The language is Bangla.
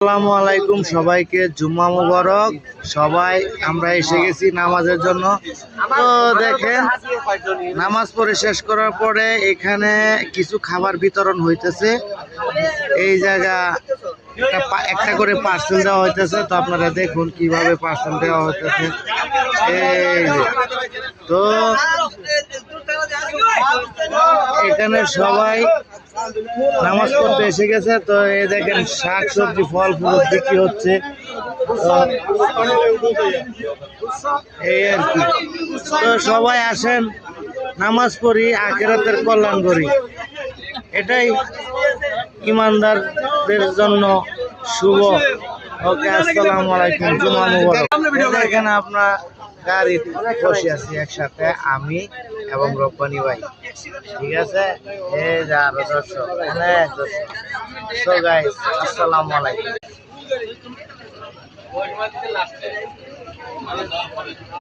আসসালামু আলাইকুম, সবাইকে জুম্মা মুবারক। সবাই আমরা এসে গেছি নামাজের জন্য। তো দেখেন, নামাজ পড়ে শেষ করার পরে এখানে কিছু খাবার বিতরণ হইতেছে। এই জায়গা একটা করে পার্সেল দেওয়া হইতেছে। তো আপনারা দেখুন কিভাবে পার্সেল দেওয়া হইতেছে। এই তো এখানে সবাই নামাজ পড়তে এসে গেছে। তো এই দেখেন শাক সবজি ফল ফুল বিক্রি হচ্ছে। এই আর কি। তো সবাই আসেন, নামাজ পড়ি, আখিরাতের কল্যাণ করি। এটাই ইমানদারদের জন্য শুভ। ওকে, আসসালামু আলাইকুম, জুমা মুবারক। দেখেন আপনার গাড়ি বসে আছি একসাথে, আমি এবং রব্বানি ভাই। ঠিক আছে, এই যে আরো দর্শক, অনেক দর্শক। সো গাইস, আসসালামু আলাইকুম।